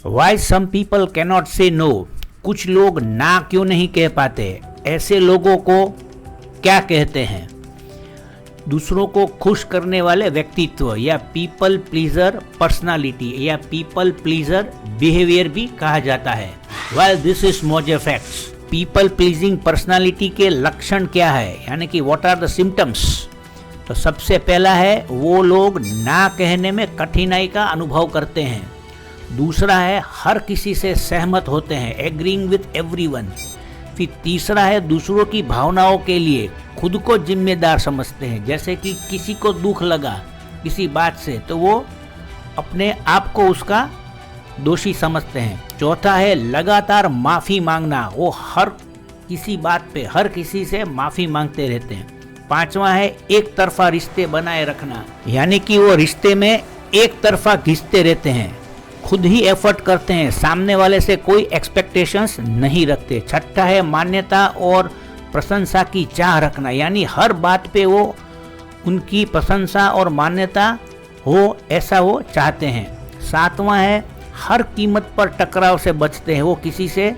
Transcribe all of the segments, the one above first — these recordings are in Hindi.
Y some people cannot say no, कुछ लोग ना क्यों नहीं कह पाते, ऐसे लोगों को क्या कहते हैं? दूसरों को खुश करने वाले व्यक्तित्व या पीपल प्लीजर पर्सनालिटी या पीपल प्लीजर बिहेवियर भी कहा जाता है। वेल दिस इज मोजे फैक्ट्स। पीपल प्लीजिंग पर्सनालिटी के लक्षण क्या है, यानी कि व्हाट आर द सिम्टम्स? तो सबसे पहला है वो लोग ना कहने में कठिनाई का अनुभव करते हैं। दूसरा है हर किसी से सहमत होते हैं, एग्रीइंग विथ एवरीवन। फिर तीसरा है दूसरों की भावनाओं के लिए खुद को जिम्मेदार समझते हैं, जैसे कि किसी को दुख लगा किसी बात से तो वो अपने आप को उसका दोषी समझते हैं। चौथा है लगातार माफ़ी मांगना, वो हर किसी बात पे हर किसी से माफ़ी मांगते रहते हैं। पांचवा है एक तरफा रिश्ते बनाए रखना, यानी कि वो रिश्ते में एक तरफा घिसते रहते हैं, खुद ही एफर्ट करते हैं, सामने वाले से कोई एक्सपेक्टेशंस नहीं रखते। छठा है मान्यता और प्रशंसा की चाह रखना, यानी हर बात पे वो उनकी प्रशंसा और मान्यता हो ऐसा वो चाहते हैं। सातवां है हर कीमत पर टकराव से बचते हैं, वो किसी से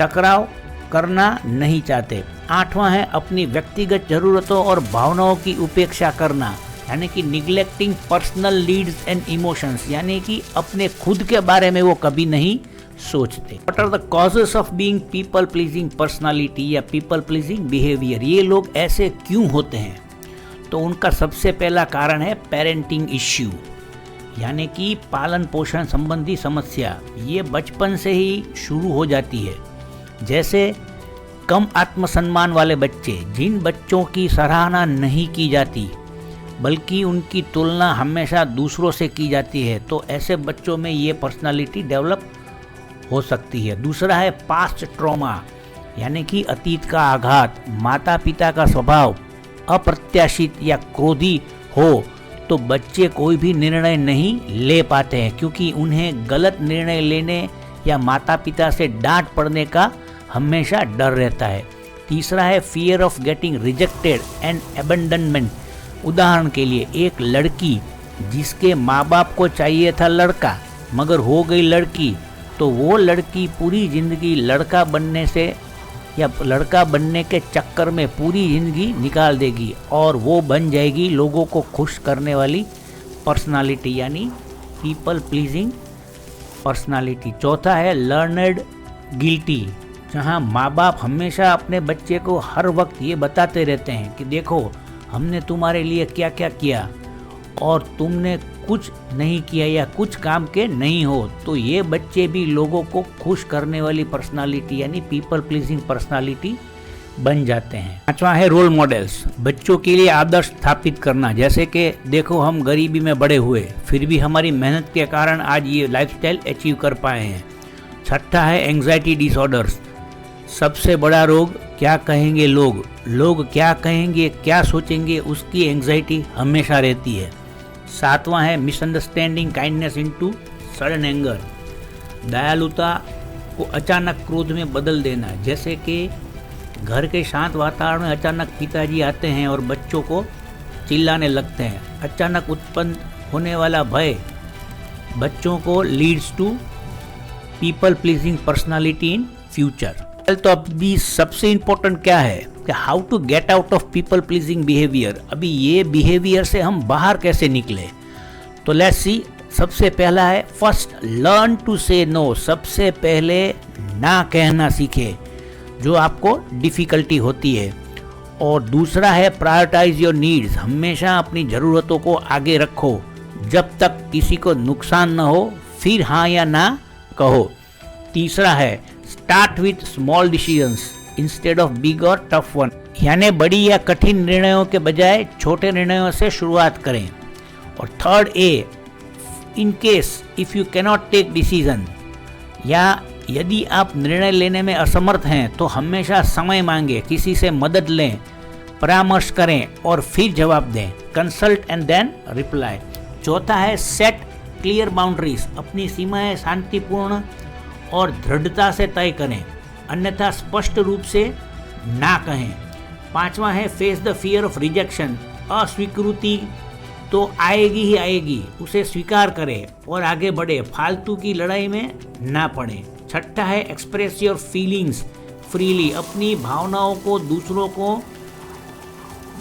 टकराव करना नहीं चाहते। आठवां है अपनी व्यक्तिगत जरूरतों और भावनाओं की उपेक्षा करना, यानी कि neglecting personal needs and emotions, यानी कि अपने खुद के बारे में वो कभी नहीं सोचते। What are the causes of being people pleasing personality या पीपल प्लीजिंग बिहेवियर, ये लोग ऐसे क्यों होते हैं? तो उनका सबसे पहला कारण है पेरेंटिंग इश्यू, यानी कि पालन पोषण संबंधी समस्या। ये बचपन से ही शुरू हो जाती है। जैसे कम आत्मसम्मान वाले बच्चे, जिन बच्चों की सराहना नहीं की जाती बल्कि उनकी तुलना हमेशा दूसरों से की जाती है, तो ऐसे बच्चों में ये पर्सनालिटी डेवलप हो सकती है। दूसरा है पास्ट ट्रॉमा, यानी कि अतीत का आघात। माता पिता का स्वभाव अप्रत्याशित या क्रोधी हो तो बच्चे कोई भी निर्णय नहीं ले पाते हैं, क्योंकि उन्हें गलत निर्णय लेने या माता पिता से डांट पड़ने का हमेशा डर रहता है। तीसरा है fear of getting rejected and abandonment. उदाहरण के लिए एक लड़की जिसके माँ बाप को चाहिए था लड़का मगर हो गई लड़की, तो वो लड़की पूरी ज़िंदगी लड़का बनने से या लड़का बनने के चक्कर में पूरी ज़िंदगी निकाल देगी और वो बन जाएगी लोगों को खुश करने वाली पर्सनालिटी, यानी पीपल प्लीजिंग पर्सनालिटी। चौथा है लर्नड गिल्टी, जहाँ माँ बाप हमेशा अपने बच्चे को हर वक्त ये बताते रहते हैं कि देखो हमने तुम्हारे लिए क्या क्या किया और तुमने कुछ नहीं किया या कुछ काम के नहीं हो, तो ये बच्चे भी लोगों को खुश करने वाली पर्सनालिटी यानी पीपल प्लीजिंग पर्सनालिटी बन जाते हैं। पांचवा है रोल मॉडल्स, बच्चों के लिए आदर्श स्थापित करना, जैसे कि देखो हम गरीबी में बड़े हुए फिर भी हमारी मेहनत के कारण आज ये लाइफस्टाइल अचीव कर पाए हैं। छठा है एंग्जाइटी डिसऑर्डर्स, सबसे बड़ा रोग क्या कहेंगे लोग, लोग क्या कहेंगे क्या सोचेंगे उसकी एंग्जाइटी हमेशा रहती है। सातवां है misunderstanding kindness into sudden anger, दयालुता को अचानक क्रोध में बदल देना, जैसे कि घर के शांत वातावरण में अचानक पिताजी आते हैं और बच्चों को चिल्लाने लगते हैं। अचानक उत्पन्न होने वाला भय बच्चों को leads to people pleasing personality in future. तो अभी सबसे इम्पोर्टेंट क्या है कि how to get out of people pleasing behaviour, अभी ये बिहेवियर से हम बाहर कैसे निकले। तो लेट्स सी, सबसे पहला है फर्स्ट लर्न टू से नो, सबसे पहले ना कहना सीखे जो आपको डिफ़िकल्टी होती है। और दूसरा है प्रायोरिटाइज योर नीड्स, हमेशा अपनी ज़रूरतों को आगे रखो जब तक किसी को नुकसान न हो, फिर हाँ या ना कहो। तीसरा है start with small decisions instead of big और टफ वन, यानी बड़ी या कठिन निर्णयों के बजाय छोटे निर्णयों से शुरुआत करें। और third A, in case if you cannot take decision, या यदि आप निर्णय लेने में असमर्थ हैं तो हमेशा समय मांगे, किसी से मदद लें, परामर्श करें और फिर जवाब दें, कंसल्ट एंड देन रिप्लाई। चौथा है सेट क्लियर बाउंड्रीज, अपनी सीमाएं शांतिपूर्ण और दृढ़ता से तय करें, अन्यथा स्पष्ट रूप से ना कहें। पांचवा है face the fear of rejection, अस्वीकृति तो आएगी ही आएगी, उसे स्वीकार करें और आगे बढ़े, फालतू की लड़ाई में ना पड़े। छठा है एक्सप्रेस योर फीलिंग्स फ्रीली, अपनी भावनाओं को दूसरों को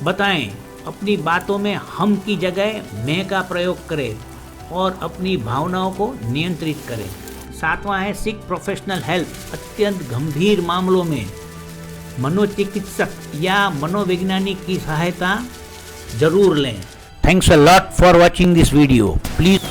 बताएं, अपनी बातों में हम की जगह मैं का प्रयोग करें और अपनी भावनाओं को नियंत्रित करें। सातवां है सीक प्रोफेशनल हेल्प, अत्यंत गंभीर मामलों में मनोचिकित्सक या मनोवैज्ञानिक की सहायता जरूर लें। Thanks a lot for watching this video. Please